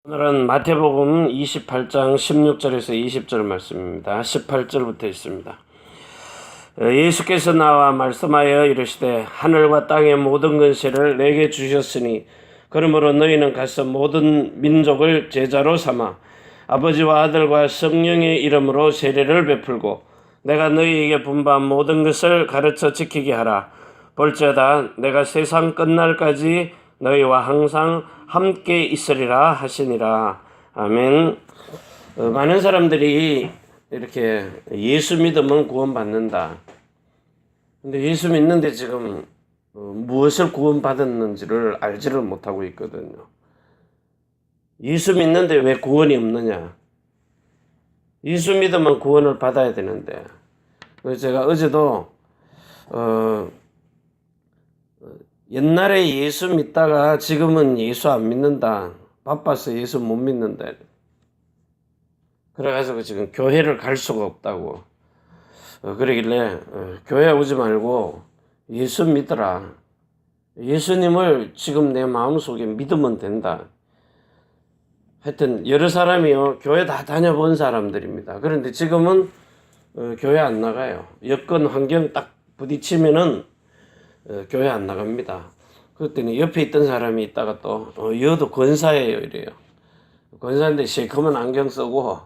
오늘은 마태복음 28장 16절에서 20절 말씀입니다. 18절부터 있습니다. 예수께서 나와 말씀하여 이르시되 하늘과 땅의 모든 권세를 내게 주셨으니 그러므로 너희는 가서 모든 민족을 제자로 삼아 아버지와 아들과 성령의 이름으로 세례를 베풀고 내가 너희에게 분부한 모든 것을 가르쳐 지키게 하라. 볼지어다 내가 세상 끝날까지 너희와 항상 함께 있으리라 하시니라. 아멘. 많은 사람들이 이렇게 예수 믿으면 구원받는다. 근데 예수 믿는데 지금 무엇을 구원받았는지를 알지를 못하고 있거든요. 예수 믿는데 왜 구원이 없느냐? 예수 믿으면 구원을 받아야 되는데. 그래서 제가 어제도 옛날에 예수 믿다가 지금은 예수 안 믿는다. 바빠서 예수 못 믿는다. 그래가지고 지금 교회를 갈 수가 없다고. 그러길래 교회 오지 말고 예수 믿어라. 예수님을 지금 내 마음속에 믿으면 된다. 하여튼 여러 사람이요. 교회 다 다녀본 사람들입니다. 그런데 지금은 교회 안 나가요. 여건 환경 딱 부딪히면은 교회 안 나갑니다. 그랬더니 옆에 있던 사람이 있다가 또 여도 권사예요 이래요. 권사인데 시커먼 안경 쓰고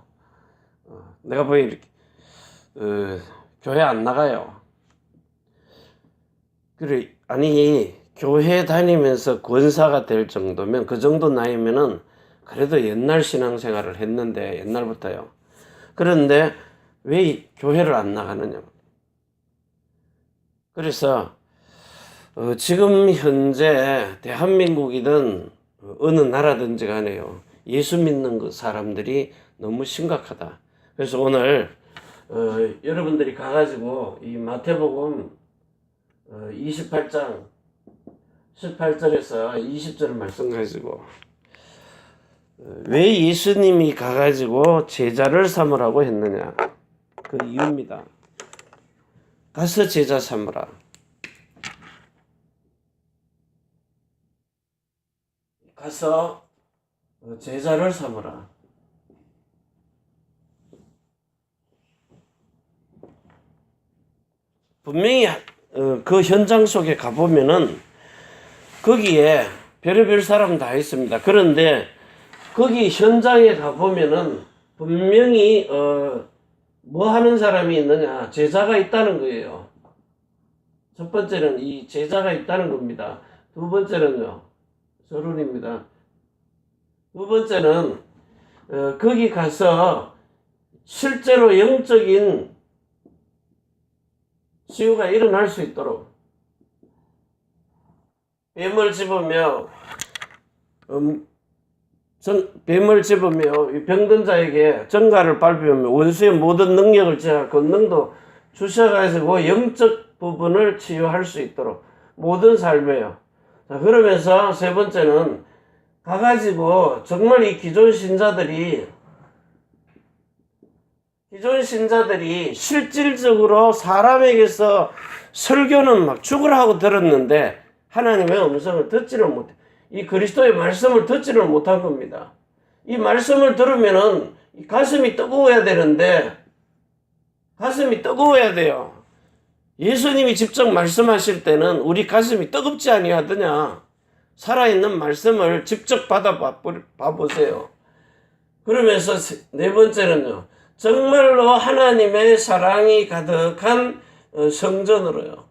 내가 보기 이렇게 교회 안 나가요. 그래 아니 교회 다니면서 권사가 될 정도면 그 정도 나이면은 그래도 옛날 신앙생활을 했는데 옛날부터요. 그런데 왜 교회를 안 나가느냐. 그래서 지금 현재 대한민국이든 어느 나라든지 간에요. 예수 믿는 그 사람들이 너무 심각하다. 그래서 오늘 여러분들이 가가지고 이 마태복음 28장 18절에서 20절 말씀 가지고 왜 예수님이 가가지고 제자를 삼으라고 했느냐. 그 이유입니다. 가서 제자 삼으라. 가서 제자를 삼으라. 분명히 그 현장 속에 가보면은 거기에 별의별 사람 다 있습니다. 그런데 거기 현장에 가보면은 분명히 뭐 하는 사람이 있느냐. 제자가 있다는 거예요. 첫 번째는 이 제자가 있다는 겁니다. 두 번째는요. 서론입니다. 두 번째는 거기 가서 실제로 영적인 치유가 일어날 수 있도록 뱀을 집으며 병든 자에게 정갈을 밟으며 원수의 모든 능력을 제할 권능도 주셔가지고 영적 부분을 치유할 수 있도록 모든 삶에요. 자, 그러면서 세 번째는 가가지고 정말 이 기존 신자들이 실질적으로 사람에게서 설교는 막 죽으라 하고 들었는데 하나님의 음성을 듣지를 못해. 이 그리스도의 말씀을 듣지를 못한 겁니다. 이 말씀을 들으면은 가슴이 뜨거워야 되는데 가슴이 뜨거워야 돼요. 예수님이 직접 말씀하실 때는 우리 가슴이 뜨겁지 아니하더냐. 살아있는 말씀을 직접 받아보세요. 그러면서 네 번째는요. 정말로 하나님의 사랑이 가득한 성전으로요.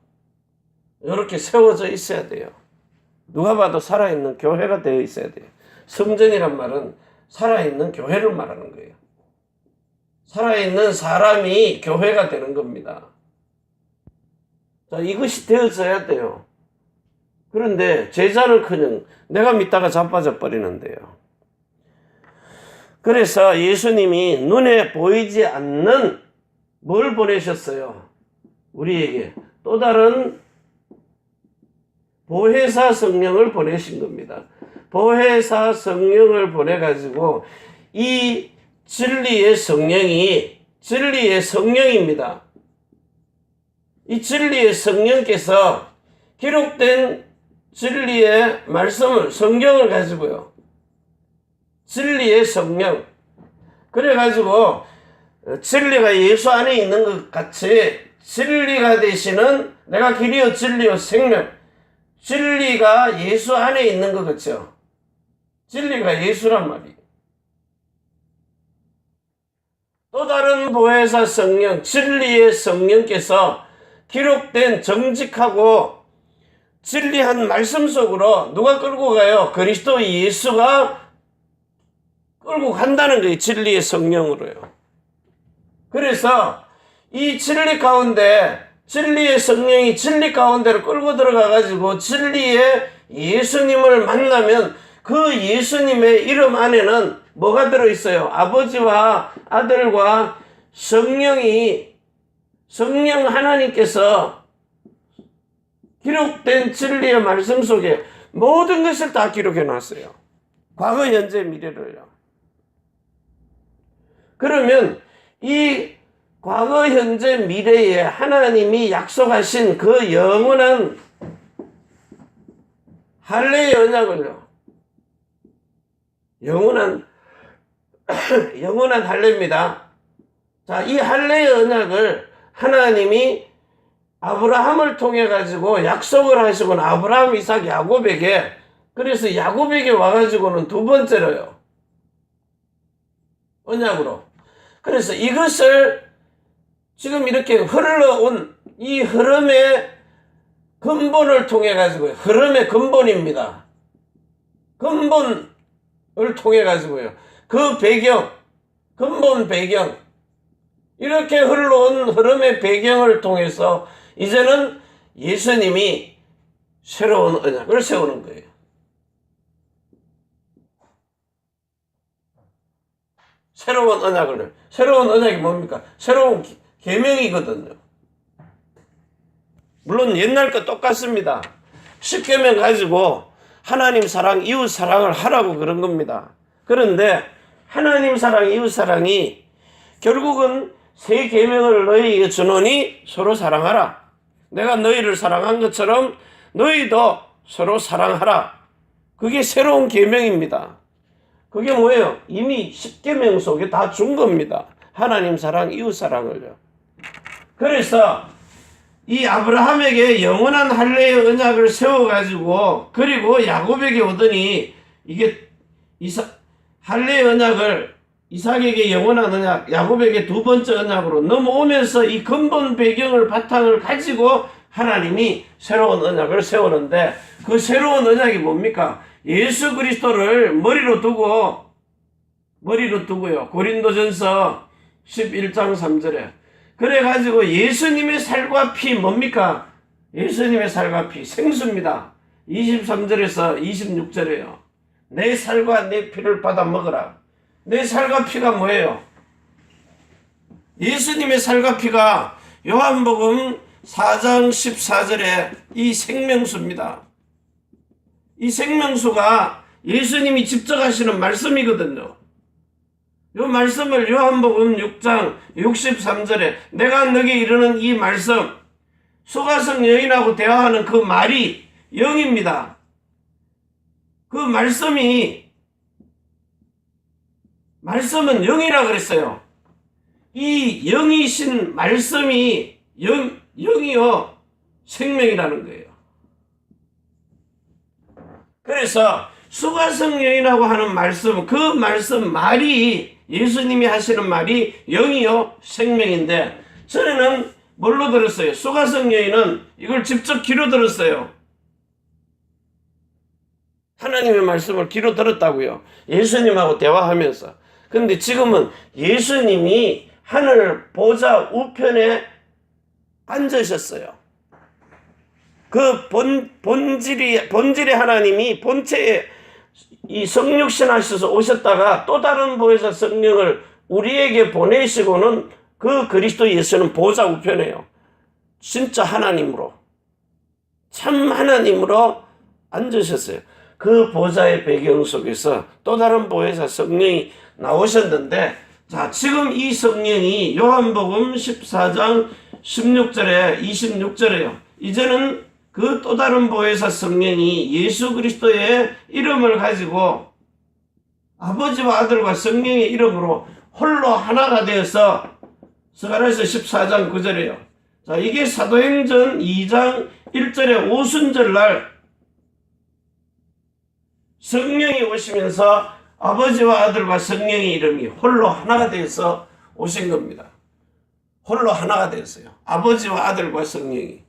이렇게 세워져 있어야 돼요. 누가 봐도 살아있는 교회가 되어 있어야 돼요. 성전이란 말은 살아있는 교회를 말하는 거예요. 살아있는 사람이 교회가 되는 겁니다. 자, 이것이 되어져야 돼요. 그런데 제자는커녕 내가 믿다가 자빠져 버리는데요. 그래서 예수님이 눈에 보이지 않는 뭘 보내셨어요? 우리에게 또 다른 보혜사 성령을 보내신 겁니다. 보혜사 성령을 보내가지고 이 진리의 성령이 진리의 성령입니다. 이 진리의 성령께서 기록된 진리의 말씀을 성경을 가지고요. 진리의 성령. 그래가지고 진리가 예수 안에 있는 것 같이 진리가 되시는 내가 길이요 진리요 생명. 진리가 예수 안에 있는 것 같죠. 진리가 예수란 말이에요. 또 다른 보혜사 성령, 진리의 성령께서 기록된 정직하고 진리한 말씀 속으로 누가 끌고 가요? 그리스도 예수가 끌고 간다는 거예요. 진리의 성령으로요. 그래서 이 진리 가운데 진리의 성령이 진리 가운데로 끌고 들어가가지고 진리의 예수님을 만나면 그 예수님의 이름 안에는 뭐가 들어있어요? 아버지와 아들과 성령 하나님께서 기록된 진리의 말씀 속에 모든 것을 다 기록해 놨어요. 과거, 현재, 미래를요. 그러면 이 과거, 현재, 미래에 하나님이 약속하신 그 영원한 할례의 언약을요. 영원한 할례입니다. 자, 이 할례의 언약을 하나님이 아브라함을 통해 가지고 약속을 하시고는 아브라함, 이삭, 야곱에게, 그래서 야곱에게 와가지고는 두 번째로요. 언약으로. 그래서 이것을 지금 이렇게 흘러온 이 흐름의 근본을 통해 가지고요. 흐름의 근본입니다. 근본을 통해 가지고요. 그 배경, 근본 배경, 이렇게 흘러온 흐름의 배경을 통해서 이제는 예수님이 새로운 언약을 세우는 거예요. 새로운 언약을. 새로운 언약이 뭡니까? 새로운 계명이거든요. 물론 옛날 거 똑같습니다. 10계명 가지고 하나님 사랑, 이웃 사랑을 하라고 그런 겁니다. 그런데 하나님 사랑, 이웃 사랑이 결국은 새 계명을 너희에게 주노니 서로 사랑하라. 내가 너희를 사랑한 것처럼 너희도 서로 사랑하라. 그게 새로운 계명입니다. 그게 뭐예요? 이미 10계명 속에 다 준 겁니다. 하나님 사랑, 이웃 사랑을요. 그래서 이 아브라함에게 영원한 할례의 언약을 세워가지고 그리고 야곱에게 오더니 이게 할례의 언약을 이삭에게 영원한 언약, 야곱에게 두 번째 언약으로 넘어오면서 이 근본 배경을 바탕을 가지고 하나님이 새로운 언약을 세우는데 그 새로운 언약이 뭡니까? 예수 그리스도를 머리로 두고요. 고린도전서 11장 3절에 그래가지고 예수님의 살과 피 뭡니까? 예수님의 살과 피 생수입니다. 23절에서 26절에요. 내 살과 내 피를 받아 먹으라. 내 살과 피가 뭐예요? 예수님의 살과 피가 요한복음 4장 14절에 이 생명수입니다. 이 생명수가 예수님이 직접 하시는 말씀이거든요. 이 말씀을 요한복음 6장 63절에 내가 너에게 이르는 이 말씀, 수가성 여인하고 대화하는 그 말이 영입니다. 그 말씀은 영이라 그랬어요. 이 영이신 말씀이 영이요 생명이라는 거예요. 그래서 수가성 여인하고 하는 말씀, 그 말씀 말이 예수님이 하시는 말이 영이요 생명인데 전에는 뭘로 들었어요? 수가성 여인은 이걸 직접 귀로 들었어요. 하나님의 말씀을 귀로 들었다고요. 예수님하고 대화하면서. 근데 지금은 예수님이 하늘 보좌 우편에 앉으셨어요. 그 본질의 하나님이 본체에 이 성육신 하셔서 오셨다가 또 다른 보혜사 성령을 우리에게 보내시고는 그 그리스도 예수는 보좌 우편에요. 진짜 하나님으로, 참 하나님으로 앉으셨어요. 그 보좌의 배경 속에서 또 다른 보혜사 성령이 나오셨는데, 자, 지금 이 성령이 요한복음 14장 16절에 26절에요. 이제는 그 또 다른 보혜사 성령이 예수 그리스도의 이름을 가지고 아버지와 아들과 성령의 이름으로 홀로 하나가 되어서 스가랴서 14장 9절이에요. 자, 이게 사도행전 2장 1절에 오순절날 성령이 오시면서 아버지와 아들과 성령의 이름이 홀로 하나가 되어서 오신 겁니다. 홀로 하나가 되었어요. 아버지와 아들과 성령이.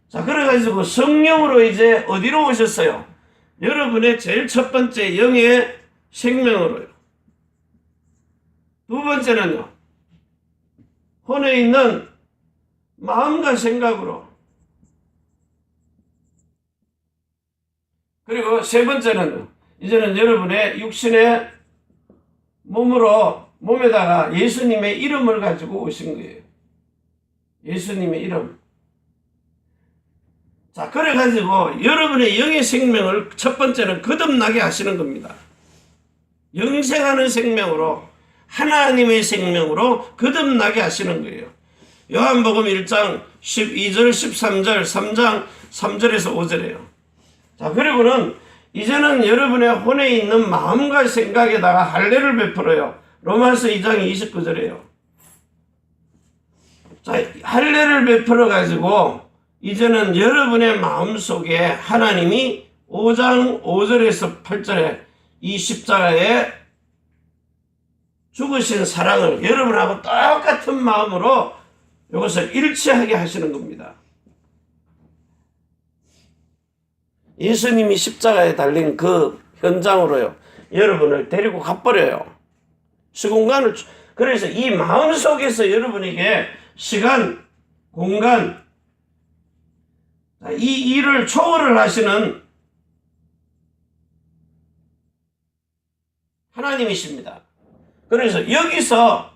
자, 그래가지고 성령으로 이제 어디로 오셨어요? 여러분의 제일 첫 번째 영의 생명으로요. 두 번째는요, 혼에 있는 마음과 생각으로. 그리고 세 번째는 이제는 여러분의 육신의 몸에다가 예수님의 이름을 가지고 오신 거예요. 예수님의 이름. 자, 그래가지고 여러분의 영의 생명을 첫 번째는 거듭나게 하시는 겁니다. 영생하는 생명으로, 하나님의 생명으로 거듭나게 하시는 거예요. 요한복음 1장 12절 13절 3장 3절에서 5절이에요. 자, 그리고는 이제는 여러분의 혼에 있는 마음과 생각에다가 할례를 베풀어요. 로마서 2장 29절이에요. 자, 할례를 베풀어 가지고 이제는 여러분의 마음속에 하나님이 5장 5절에서 8절에 이 십자가에 죽으신 사랑을 여러분하고 똑같은 마음으로 이것을 일치하게 하시는 겁니다. 예수님이 십자가에 달린 그 현장으로요, 여러분을 데리고 가버려요. 시공간을. 그래서 이 마음 속에서 여러분에게 시간, 공간, 이 일을 초월을 하시는 하나님이십니다. 그래서 여기서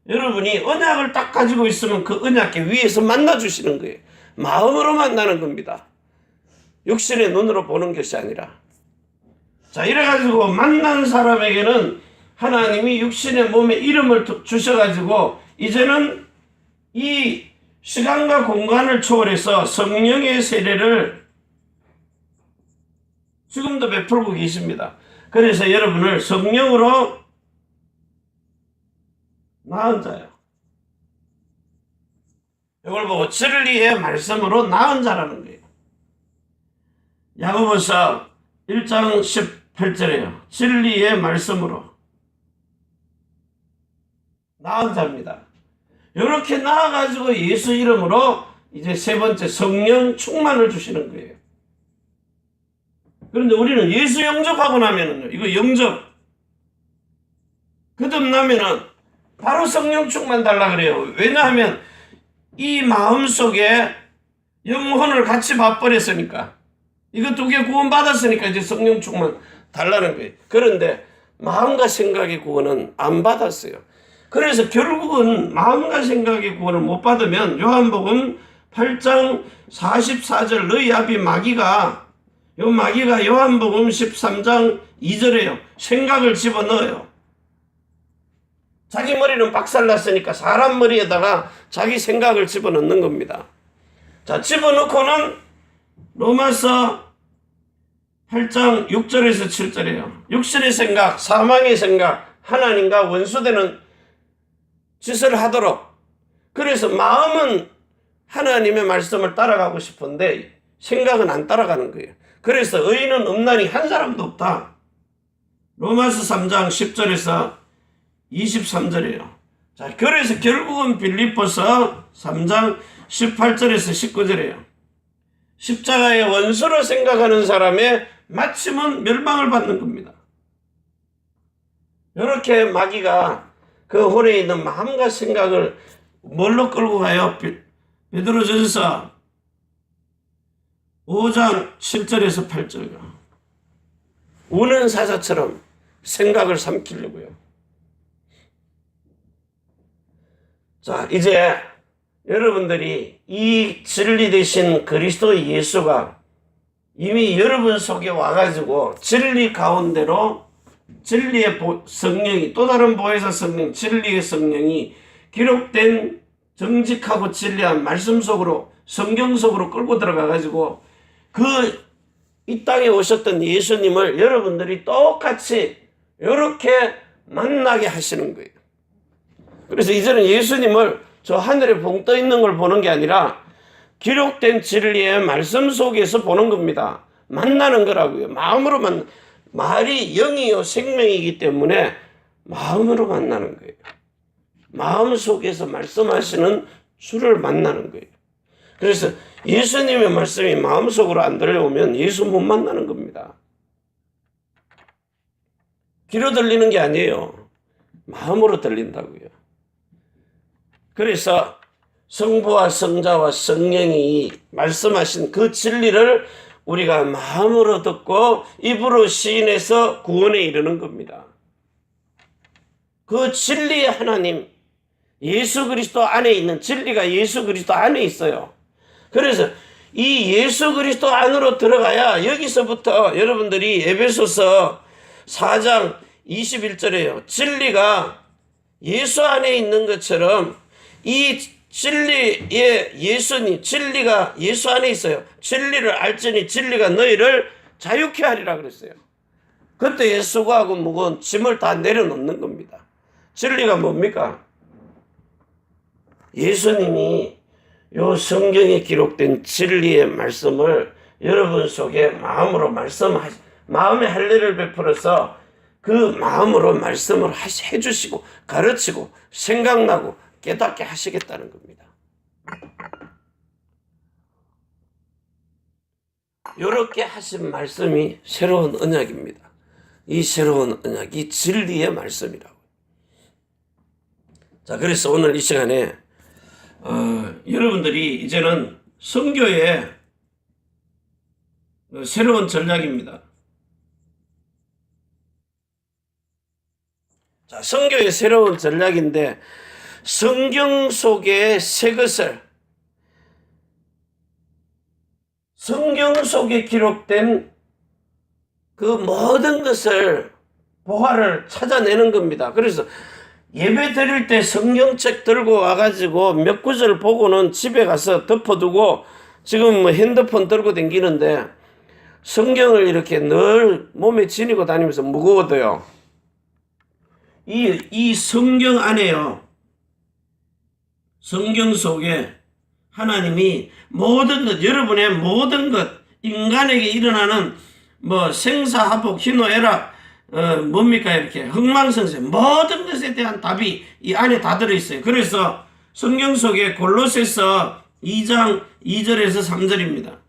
여러분이 언약을 딱 가지고 있으면 그 언약계 위에서 만나주시는 거예요. 마음으로 만나는 겁니다. 육신의 눈으로 보는 것이 아니라. 자, 이래가지고 만난 사람에게는 하나님이 육신의 몸에 이름을 주셔가지고 이제는 이 시간과 공간을 초월해서 성령의 세례를 지금도 베풀고 계십니다. 그래서 여러분을 성령으로 낳은 자요. 이걸 보고 진리의 말씀으로 낳은 자라는 거예요. 야고보서 1장 18절에요. 진리의 말씀으로 낳은 자입니다. 이렇게 나아가지고 예수 이름으로 이제 세 번째 성령 충만을 주시는 거예요. 그런데 우리는 예수 영접하고 나면은요, 이거 영접 거듭나면은 바로 성령 충만 달라 그래요. 왜냐하면 이 마음 속에 영혼을 같이 맛버렸으니까, 이거 두 개 구원 받았으니까 이제 성령 충만 달라는 거예요. 그런데 마음과 생각의 구원은 안 받았어요. 그래서 결국은 마음과 생각의 구원을 못 받으면 요한복음 8장 44절 너희 아비 마귀가 요한복음 13장 2절에요. 생각을 집어넣어요. 자기 머리는 박살났으니까 사람 머리에다가 자기 생각을 집어넣는 겁니다. 자, 집어넣고는 로마서 8장 6절에서 7절이에요. 육신의 생각, 사망의 생각, 하나님과 원수되는 짓을 하도록. 그래서 마음은 하나님의 말씀을 따라가고 싶은데 생각은 안 따라가는 거예요. 그래서 의인은 없나니 한 사람도 없다. 로마서 3장 10절에서 23절이에요. 자, 그래서 결국은 빌립보서 3장 18절에서 19절이에요. 십자가의 원수로 생각하는 사람의 마침은 멸망을 받는 겁니다. 이렇게 마귀가 그 혼에 있는 마음과 생각을 뭘로 끌고 가요? 베드로전서 5장 7절에서 8절. 우는 사자처럼 생각을 삼키려고요. 자, 이제 여러분들이 이 진리 되신 그리스도 예수가 이미 여러분 속에 와가지고 진리 가운데로 진리의 성령이, 또 다른 보혜사 성령, 진리의 성령이 기록된 정직하고 진리한 말씀 속으로, 성경 속으로 끌고 들어가가지고 이 땅에 오셨던 예수님을 여러분들이 똑같이 이렇게 만나게 하시는 거예요. 그래서 이제는 예수님을 저 하늘에 봉 떠 있는 걸 보는 게 아니라 기록된 진리의 말씀 속에서 보는 겁니다. 만나는 거라고요. 마음으로 말이 영이요 생명이기 때문에 마음으로 만나는 거예요. 마음 속에서 말씀하시는 주를 만나는 거예요. 그래서 예수님의 말씀이 마음속으로 안 들려오면 예수 못 만나는 겁니다. 귀로 들리는 게 아니에요. 마음으로 들린다고요. 그래서 성부와 성자와 성령이 말씀하신 그 진리를 우리가 마음으로 듣고 입으로 시인해서 구원에 이르는 겁니다. 그 진리의 하나님, 예수 그리스도 안에 있는 진리가 예수 그리스도 안에 있어요. 그래서 이 예수 그리스도 안으로 들어가야 여기서부터 여러분들이 에베소서 4장 21절에요. 진리가 예수 안에 있는 것처럼 이 진리의 예수님, 진리가 예수 안에 있어요. 진리를 알지니 진리가 너희를 자유케 하리라 그랬어요. 그때 수고하고 무거운 짐을 다 내려놓는 겁니다. 진리가 뭡니까? 예수님이 요 성경에 기록된 진리의 말씀을 여러분 속에 마음으로 마음의 할례를 베풀어서 그 마음으로 말씀을 해주시고 가르치고 생각나고 깨닫게 하시겠다는 겁니다. 이렇게 하신 말씀이 새로운 언약입니다. 이 새로운 언약이 진리의 말씀이라고. 자, 그래서 오늘 이 시간에 여러분들이 이제는 선교의 새로운 전략입니다. 자, 선교의 새로운 전략인데 성경 속의 새 것을 성경 속에 기록된 그 모든 것을 보화를 찾아내는 겁니다. 그래서 예배 드릴 때 성경책 들고 와가지고 몇 구절 보고는 집에 가서 덮어두고 지금 뭐 핸드폰 들고 다니는데 성경을 이렇게 늘 몸에 지니고 다니면서 무거워도요. 이 성경 안에요. 성경 속에 하나님이 모든 것, 여러분의 모든 것, 인간에게 일어나는 뭐 생사하복, 희노애락, 뭡니까 이렇게 흥망성쇠 모든 것에 대한 답이 이 안에 다 들어있어요. 그래서 성경 속에 골로새서 2장 2절에서 3절입니다.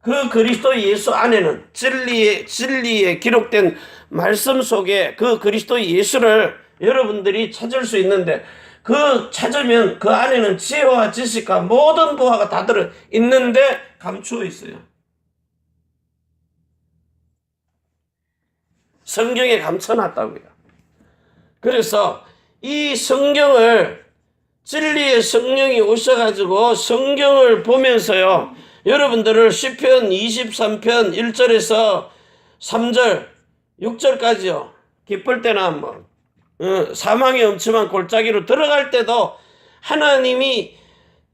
그 그리스도 예수 안에는 진리에 기록된 말씀 속에 그 그리스도 예수를 여러분들이 찾을 수 있는데 그 찾으면 그 안에는 지혜와 지식과 모든 보화가 다 들어있는데 감추어 있어요. 성경에 감춰놨다고요. 그래서 이 성경을 진리의 성령이 오셔가지고 성경을 보면서요. 여러분들을 시편 23편 1절에서 3절 6절까지요. 기쁠 때나 뭐 사망의 엄침한 골짜기로 들어갈 때도 하나님이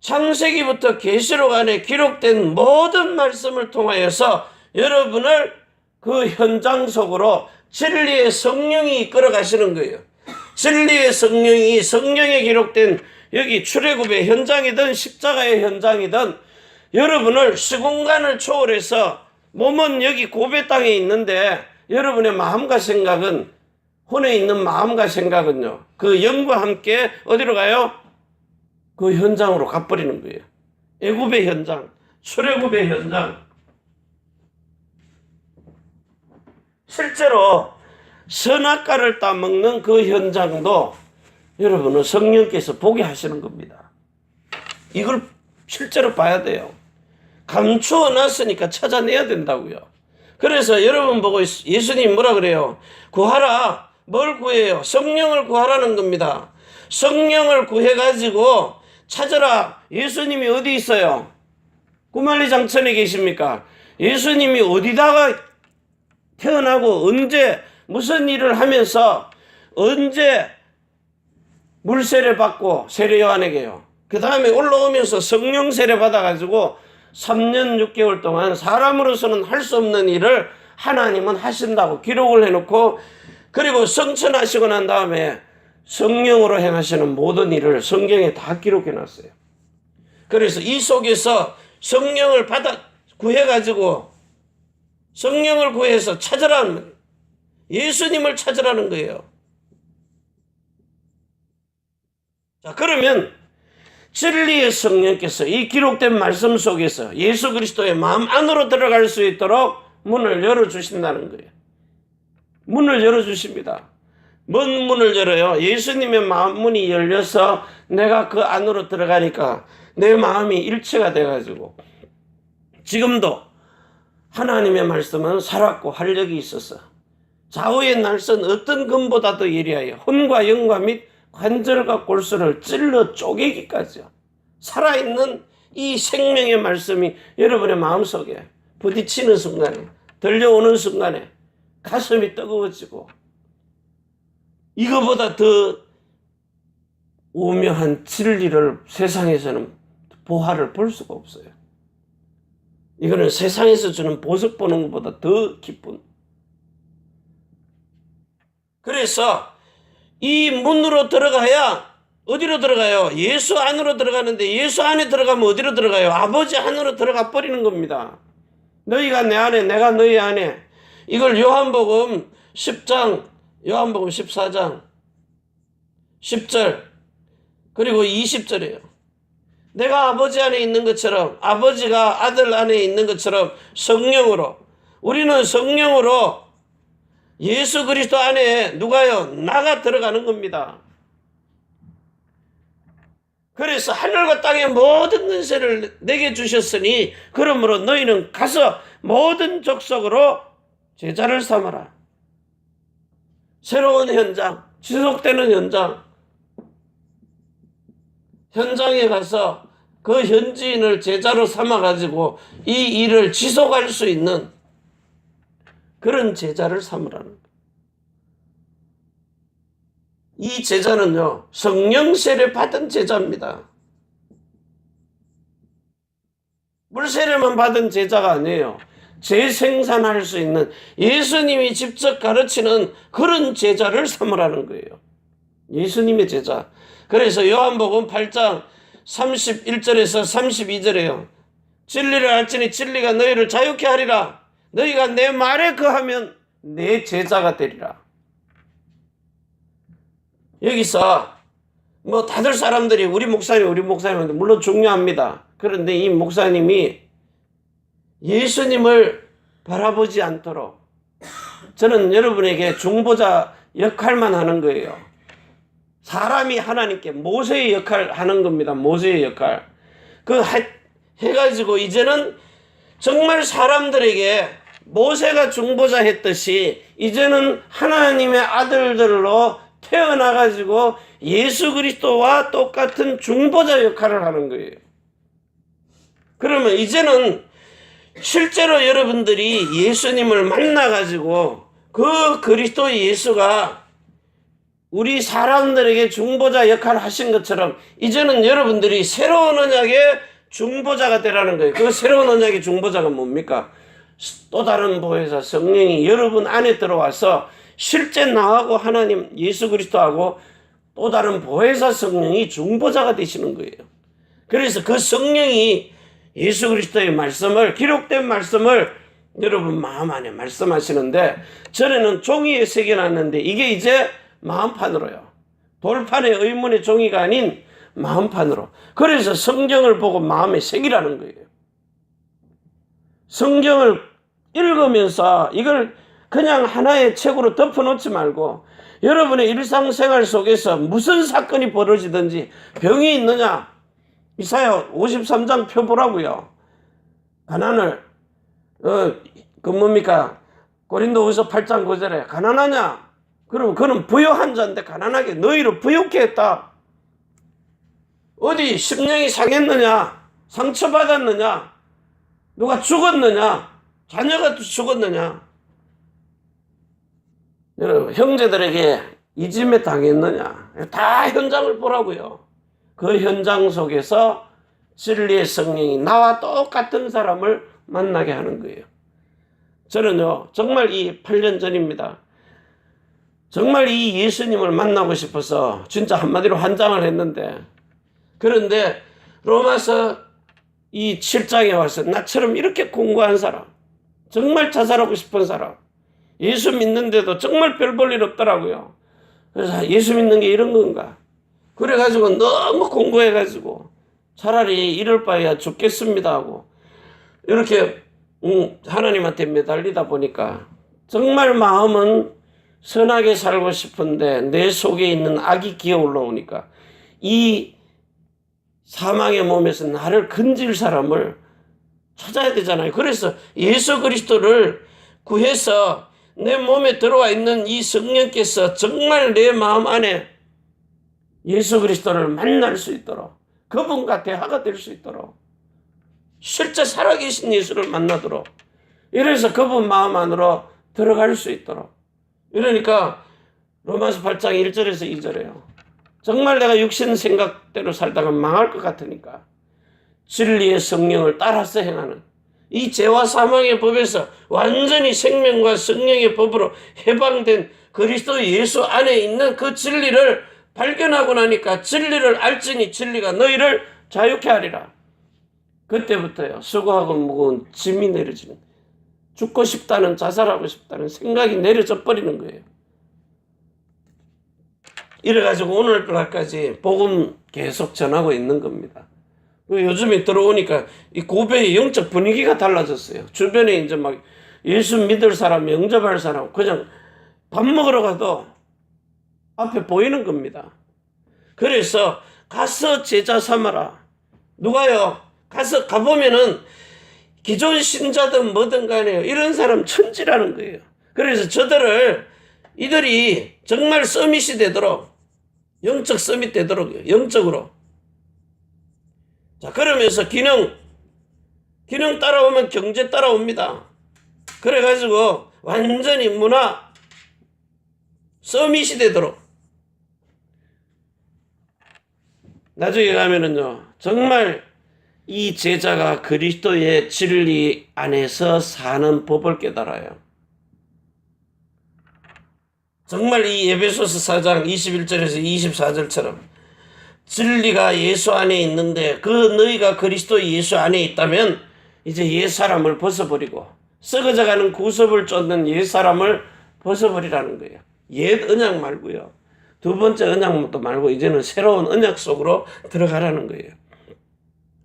창세기부터 계시록 안에 기록된 모든 말씀을 통하여서 여러분을 그 현장 속으로 진리의 성령이 이끌어 가시는 거예요. 진리의 성령이 성경에 기록된 여기 출애굽의 현장이든 십자가의 현장이든 여러분을 시공간을 초월해서 몸은 여기 고베 땅에 있는데 여러분의 마음과 생각은 혼에 있는 마음과 생각은요. 그 영과 함께 어디로 가요? 그 현장으로 가버리는 거예요. 애굽의 현장, 출애굽의 현장. 실제로 선악과를 따먹는 그 현장도 여러분은 성령께서 보게 하시는 겁니다. 이걸 실제로 봐야 돼요. 감추어 놨으니까 찾아내야 된다고요. 그래서 여러분 보고 예수님 뭐라 그래요? 구하라. 뭘 구해요? 성령을 구하라는 겁니다. 성령을 구해가지고 찾으라. 예수님이 어디 있어요? 구만리장천에 계십니까? 예수님이 어디다가 태어나고 언제 무슨 일을 하면서 언제 물세례 받고 세례 요한에게요. 그 다음에 올라오면서 성령 세례 받아가지고 3년 6개월 동안 사람으로서는 할 수 없는 일을 하나님은 하신다고 기록을 해놓고 그리고 성천하시고 난 다음에 성령으로 행하시는 모든 일을 성경에 다 기록해 놨어요. 그래서 이 속에서 성령을 구해가지고 성령을 구해서 찾으라는, 예수님을 찾으라는 거예요. 자, 그러면 진리의 성령께서 이 기록된 말씀 속에서 예수 그리스도의 마음 안으로 들어갈 수 있도록 문을 열어주신다는 거예요. 문을 열어주십니다. 뭔 문을 열어요? 예수님의 마음 문이 열려서 내가 그 안으로 들어가니까 내 마음이 일치가 돼가지고 지금도 하나님의 말씀은 살았고 활력이 있어서 좌우의 날선 어떤 금보다도 예리하여 혼과 영과 및 관절과 골수를 찔러 쪼개기까지요. 살아있는 이 생명의 말씀이 여러분의 마음속에 부딪히는 순간에, 들려오는 순간에 가슴이 뜨거워지고, 이거보다 더 오묘한 진리를 세상에서는 보화를 볼 수가 없어요. 이거는 세상에서 주는 보석 보는 것보다 더 기쁜. 그래서 이 문으로 들어가야 어디로 들어가요? 예수 안으로 들어가는데, 예수 안에 들어가면 어디로 들어가요? 아버지 안으로 들어가 버리는 겁니다. 너희가 내 안에, 내가 너희 안에. 이걸 요한복음 10장, 요한복음 14장 10절 그리고 20절이에요. 내가 아버지 안에 있는 것처럼, 아버지가 아들 안에 있는 것처럼 성령으로, 우리는 성령으로 예수 그리스도 안에 누가요? 나가 들어가는 겁니다. 그래서 하늘과 땅의 모든 권세를 내게 주셨으니 그러므로 너희는 가서 모든 족속으로 제자를 삼아라. 새로운 현장, 지속되는 현장에 가서 그 현지인을 제자로 삼아가지고 이 일을 지속할 수 있는 그런 제자를 삼으라는 거예요. 이 제자는요, 성령 세례 받은 제자입니다. 물 세례만 받은 제자가 아니에요. 재생산할 수 있는, 예수님이 직접 가르치는 그런 제자를 삼으라는 거예요. 예수님의 제자. 그래서 요한복음 8장 31절에서 32절에요. 진리를 알지니 진리가 너희를 자유케 하리라. 너희가 내 말에 거하면 내 제자가 되리라. 여기서 뭐 다들 사람들이 우리 목사님인데 물론 중요합니다. 그런데 이 목사님이 예수님을 바라보지 않도록 저는 여러분에게 중보자 역할만 하는 거예요. 사람이 하나님께 모세의 역할 하는 겁니다. 모세의 역할. 해가지고 이제는 정말 사람들에게 모세가 중보자 했듯이 이제는 하나님의 아들들로 태어나가지고 예수 그리스도와 똑같은 중보자 역할을 하는 거예요. 그러면 이제는 실제로 여러분들이 예수님을 만나가지고 그 그리스도 예수가 우리 사람들에게 중보자 역할을 하신 것처럼 이제는 여러분들이 새로운 언약의 중보자가 되라는 거예요. 그 새로운 언약의 중보자가 뭡니까? 또 다른 보혜사 성령이 여러분 안에 들어와서 실제 나하고 하나님 예수 그리스도하고 또 다른 보혜사 성령이 중보자가 되시는 거예요. 그래서 그 성령이 예수 그리스도의 말씀을, 기록된 말씀을 여러분 마음 안에 말씀하시는데, 전에는 종이에 새겨놨는데 이게 이제 마음판으로요. 돌판의 의문의 종이가 아닌 마음판으로. 그래서 성경을 보고 마음에 새기라는 거예요. 성경을 읽으면서 이걸 그냥 하나의 책으로 덮어놓지 말고 여러분의 일상생활 속에서 무슨 사건이 벌어지든지, 병이 있느냐, 이사야 53장 펴보라고요. 가난을 뭡니까? 고린도후서 8장 9절에 가난하냐? 그럼 그는 부유한 자인데 가난하게 너희를 부유케 했다. 어디 심령이 상했느냐? 상처받았느냐? 누가 죽었느냐? 자녀가 죽었느냐? 여러분, 형제들에게 이짐에 당했느냐? 다 현장을 보라고요. 그 현장 속에서 진리의 성령이 나와 똑같은 사람을 만나게 하는 거예요. 저는요, 정말 이 8년 전입니다. 정말 이 예수님을 만나고 싶어서 진짜 한마디로 환장을 했는데, 그런데 로마서 이 7장에 와서 나처럼 이렇게 공부한 사람, 정말 자살하고 싶은 사람, 예수 믿는데도 정말 별 볼 일 없더라고요. 그래서 예수 믿는 게 이런 건가? 그래가지고 너무 공부해가지고 차라리 이럴 바에야 죽겠습니다 하고 이렇게 하나님한테 매달리다 보니까 정말 마음은 선하게 살고 싶은데 내 속에 있는 악이 기어 올라오니까 이 사망의 몸에서 나를 건질 사람을 찾아야 되잖아요. 그래서 예수 그리스도를 구해서 내 몸에 들어와 있는 이 성령께서 정말 내 마음 안에 예수 그리스도를 만날 수 있도록, 그분과 대화가 될 수 있도록, 실제 살아계신 예수를 만나도록, 이래서 그분 마음 안으로 들어갈 수 있도록. 이러니까 로마서 8장 1절에서 2절에요. 정말 내가 육신 생각대로 살다가 망할 것 같으니까 진리의 성령을 따라서 행하는 이 죄와 사망의 법에서 완전히 생명과 성령의 법으로 해방된 그리스도 예수 안에 있는 그 진리를 발견하고 나니까 진리를 알지니 진리가 너희를 자유케 하리라. 그때부터요, 수고하고 무거운 짐이 내려지는, 죽고 싶다는, 자살하고 싶다는 생각이 내려져 버리는 거예요. 이래가지고 오늘날까지 복음 계속 전하고 있는 겁니다. 요즘에 들어오니까 이 고베의 영적 분위기가 달라졌어요. 주변에 이제 막 예수 믿을 사람, 영접할 사람, 그냥 밥 먹으러 가도 앞에 보이는 겁니다. 그래서 가서 제자 삼아라. 누가요? 가보면은 기존 신자든 뭐든 간에요, 이런 사람 천지라는 거예요. 그래서 이들이 정말 서밋이 되도록, 영적 서밋 되도록, 영적으로. 자, 그러면서 기능 따라오면 경제 따라옵니다. 그래가지고 완전히 문화 서밋이 되도록. 나중에 가면은요, 정말 이 제자가 그리스도의 진리 안에서 사는 법을 깨달아요. 정말 이 에베소서 4장 21절에서 24절처럼 진리가 예수 안에 있는데 그 너희가 그리스도 예수 안에 있다면 이제 옛사람을 벗어버리고 썩어져가는 구습을 쫓는 옛사람을 벗어버리라는 거예요. 옛 언약 말고요. 두 번째 언약도 말고 이제는 새로운 언약 속으로 들어가라는 거예요.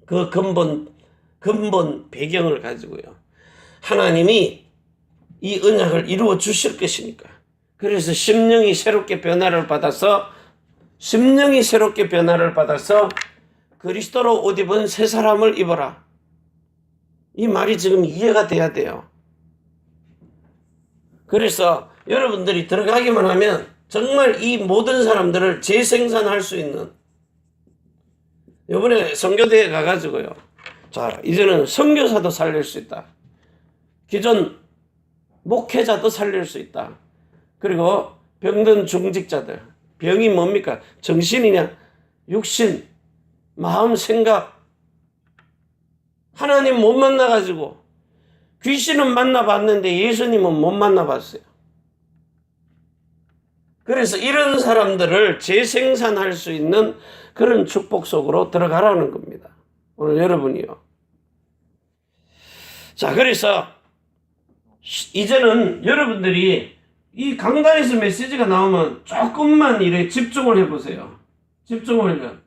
그 근본 배경을 가지고요. 하나님이 이 언약을 이루어 주실 것이니까. 그래서 심령이 새롭게 변화를 받아서 그리스도로 옷 입은 새 사람을 입어라. 이 말이 지금 이해가 돼야 돼요. 그래서 여러분들이 들어가기만 하면 정말 이 모든 사람들을 재생산할 수 있는, 이번에 선교대에 가가지고요, 자, 이제는 선교사도 살릴 수 있다. 기존 목회자도 살릴 수 있다. 그리고 병든 중직자들, 병이 뭡니까? 정신이냐? 육신, 마음, 생각. 하나님 못 만나가지고 귀신은 만나봤는데 예수님은 못 만나봤어요. 그래서 이런 사람들을 재생산할 수 있는 그런 축복 속으로 들어가라는 겁니다. 오늘 여러분이요. 자, 그래서 이제는 여러분들이 이 강단에서 메시지가 나오면 조금만 이렇게 집중을 해보세요. 집중을.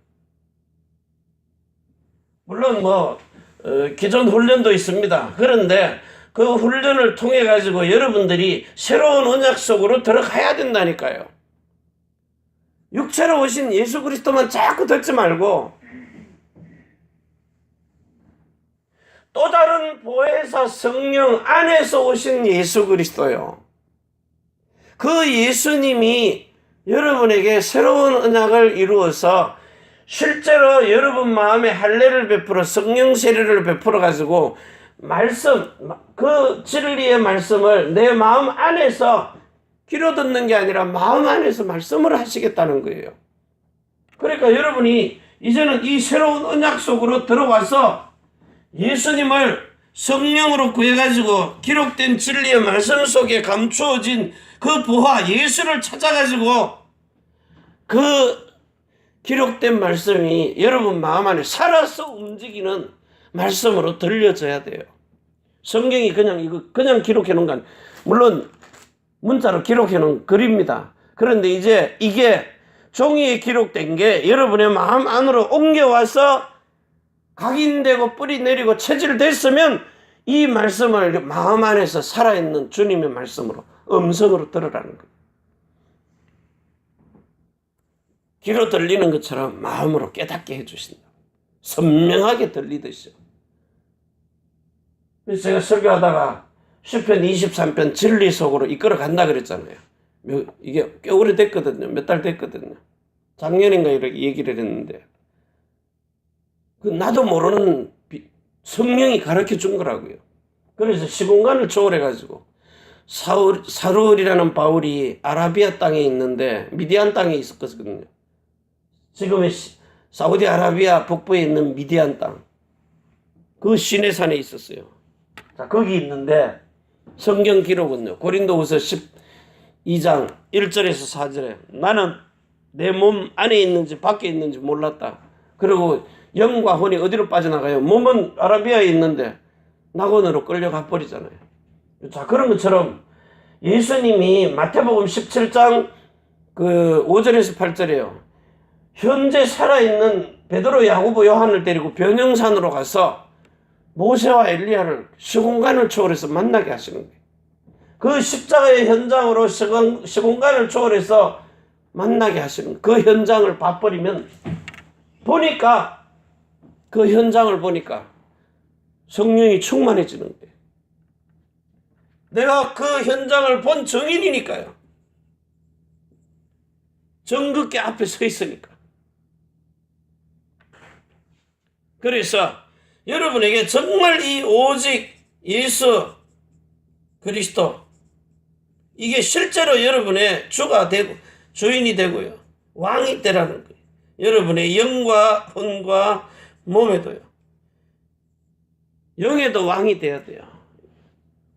물론 기존 훈련도 있습니다. 그런데 그 훈련을 통해 가지고 여러분들이 새로운 언약 속으로 들어가야 된다니까요. 육체로 오신 예수 그리스도만 자꾸 듣지 말고 또 다른 보혜사 성령 안에서 오신 예수 그리스도요. 그 예수님이 여러분에게 새로운 언약을 이루어서 실제로 여러분 마음에 할례를 베풀어 성령 세례를 베풀어 가지고 말씀, 그 진리의 말씀을 내 마음 안에서 귀로 듣는 게 아니라 마음 안에서 말씀을 하시겠다는 거예요. 그러니까 여러분이 이제는 이 새로운 언약 속으로 들어와서 예수님을 성령으로 구해가지고 기록된 진리의 말씀 속에 감추어진 그 부하 예수를 찾아가지고 그 기록된 말씀이 여러분 마음 안에 살아서 움직이는 말씀으로 들려져야 돼요. 성경이 그냥 기록해 놓은 건 물론 문자로 기록해 놓은 글입니다. 그런데 이제 이게 종이에 기록된 게 여러분의 마음 안으로 옮겨와서 각인되고 뿌리 내리고 체질됐으면 이 말씀을 마음 안에서 살아있는 주님의 말씀으로 음성으로 들으라는 거예요. 귀로 들리는 것처럼 마음으로 깨닫게 해주신다. 선명하게 들리듯이요. 그래서 제가 설교하다가 시편 23편 진리 속으로 이끌어 간다 그랬잖아요. 이게 꽤 오래됐거든요. 몇 달 됐거든요. 작년인가 이렇게 얘기를 했는데 나도 모르는 성령이 가르쳐 준 거라고요. 그래서 시공간을 초월해가지고 사울이라는 바울이 아라비아 땅에 있는데 미디안 땅에 있었거든요. 지금의 사우디아라비아 북부에 있는 미디안 땅, 그 시내산에 있었어요. 자, 거기 있는데 성경 기록은요, 고린도후서 12장 1절에서 4절에 나는 내 몸 안에 있는지 밖에 있는지 몰랐다. 그리고 영과 혼이 어디로 빠져나가요? 몸은 아라비아에 있는데 낙원으로 끌려가 버리잖아요. 자, 그런 것처럼 예수님이 마태복음 17장 5절에서 8절에요. 현재 살아있는 베드로, 야고보, 요한을 데리고 변형산으로 가서 모세와 엘리야를 시공간을 초월해서 만나게 하시는 거예요. 그 십자가의 현장으로 시공간을 초월해서 만나게 하시는 거예요. 그 현장을 봐버리면 그 현장을 보니까 성령이 충만해지는 거예요. 내가 그 현장을 본 증인이니까요. 정극계 앞에 서 있으니까. 그래서 여러분에게 정말 이 오직 예수 그리스도 이게 실제로 여러분의 주가 되고 주인이 되고요. 왕이 되라는 거예요. 여러분의 영과 혼과 몸에도요. 영에도 왕이 돼야 돼요.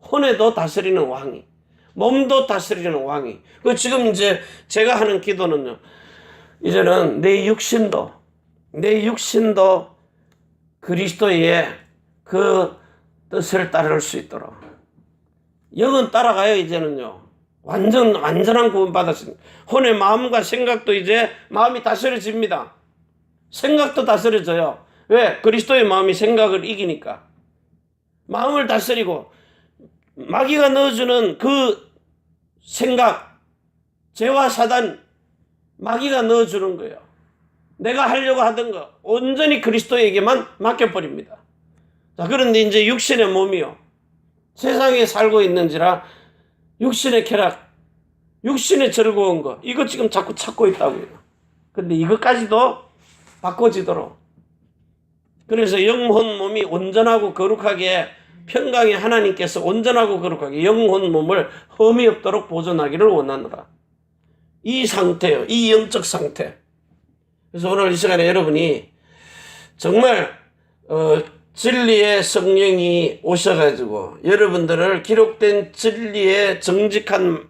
혼에도 다스리는 왕이, 몸도 다스리는 왕이. 지금 이제 제가 하는 기도는요. 이제는 내 육신도 그리스도의 그 뜻을 따를 수 있도록. 영은 따라가요, 이제는요. 완전한 구원 받았습니다. 혼의 마음과 생각도 이제 마음이 다스려집니다. 생각도 다스려져요. 왜? 그리스도의 마음이 생각을 이기니까. 마음을 다스리고 마귀가 넣어주는 그 생각, 죄와 사단, 마귀가 넣어주는 거예요. 내가 하려고 하던 거 온전히 그리스도에게만 맡겨버립니다. 자, 그런데 이제 육신의 몸이요. 세상에 살고 있는지라 육신의 쾌락, 육신의 즐거운 거, 이거 지금 자꾸 찾고 있다고요. 근데 이것까지도 바꿔지도록. 그래서 영혼 몸이 온전하고 거룩하게 평강의 하나님께서 온전하고 거룩하게 영혼 몸을 흠이 없도록 보존하기를 원하노라. 이 상태요. 이 영적 상태. 그래서 오늘 이 시간에 여러분이 정말 진리의 성령이 오셔가지고 여러분들을 기록된 진리의 정직한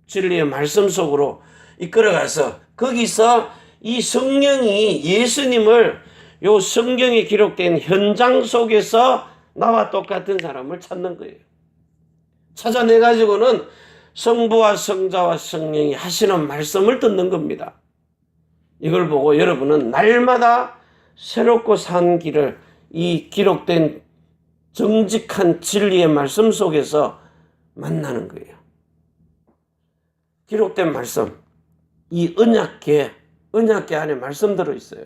진리의 말씀 속으로 이끌어가서 거기서 이 성령이 예수님을 요 성경에 기록된 현장 속에서 나와 똑같은 사람을 찾는 거예요. 찾아내가지고는 성부와 성자와 성령이 하시는 말씀을 듣는 겁니다. 이걸 보고 여러분은 날마다 새롭고 산 길을 이 기록된 정직한 진리의 말씀 속에서 만나는 거예요. 기록된 말씀, 이 언약계 안에 말씀 들어있어요.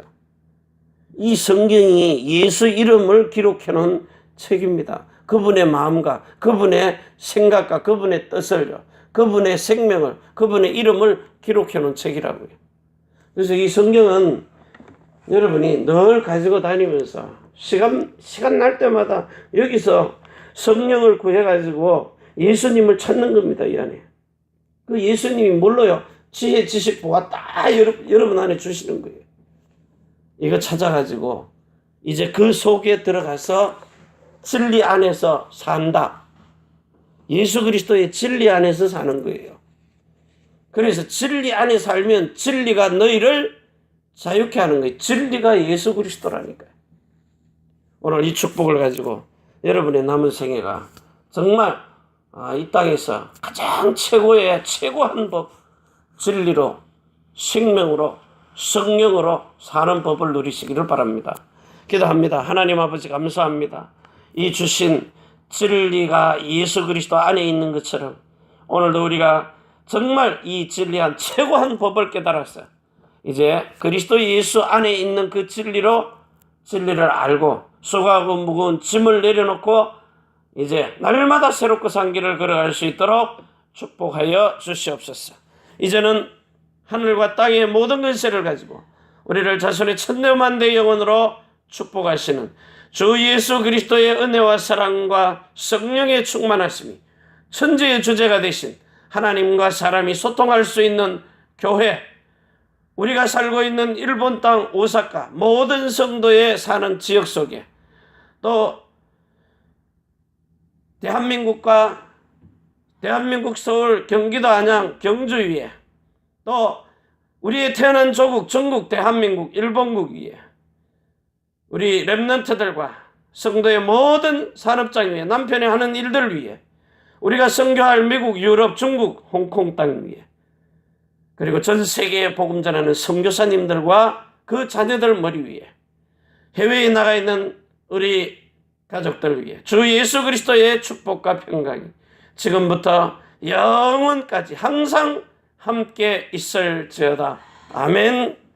이 성경이 예수 이름을 기록해놓은 책입니다. 그분의 마음과 그분의 생각과 그분의 뜻을, 그분의 생명을, 그분의 이름을 기록해놓은 책이라고요. 그래서 이 성경은 여러분이 늘 가지고 다니면서 시간 날 때마다 여기서 성령을 구해가지고 예수님을 찾는 겁니다. 이 안에. 그 예수님이 뭘로요? 지혜, 지식, 보아 다 여러분 안에 주시는 거예요. 이거 찾아가지고 이제 그 속에 들어가서 진리 안에서 산다. 예수 그리스도의 진리 안에서 사는 거예요. 그래서 진리 안에 살면 진리가 너희를 자유케 하는 거예요. 진리가 예수 그리스도라니까요. 오늘 이 축복을 가지고 여러분의 남은 생애가 정말 이 땅에서 가장 최고한 법, 진리로, 생명으로, 성령으로 사는 법을 누리시기를 바랍니다. 기도합니다. 하나님 아버지 감사합니다. 이 주신 진리가 예수 그리스도 안에 있는 것처럼 오늘도 우리가 정말 이 진리한 최고한 법을 깨달았어요. 이제 그리스도 예수 안에 있는 그 진리로 진리를 알고 수고하고 무거운 짐을 내려놓고 이제 날마다 새롭고 산 길을 걸어갈 수 있도록 축복하여 주시옵소서. 이제는 하늘과 땅의 모든 권세를 가지고 우리를 자손의 천대만대 영혼으로 축복하시는 주 예수 그리스도의 은혜와 사랑과 성령의 충만하심이 천지의 주제가 되신 하나님과 사람이 소통할 수 있는 교회, 우리가 살고 있는 일본 땅 오사카 모든 성도의 사는 지역 속에 또 대한민국 서울 경기도 안양 경주 위에 또 우리의 태어난 조국 전국 대한민국 일본국 위에 우리 렘넌트들과 성도의 모든 산업장 위에 남편이 하는 일들 위에 우리가 선교할 미국, 유럽, 중국, 홍콩 땅 위에 그리고 전 세계에 복음 전하는 선교사님들과 그 자녀들 머리 위에 해외에 나가 있는 우리 가족들 위해 주 예수 그리스도의 축복과 평강이 지금부터 영원까지 항상 함께 있을지어다. 아멘.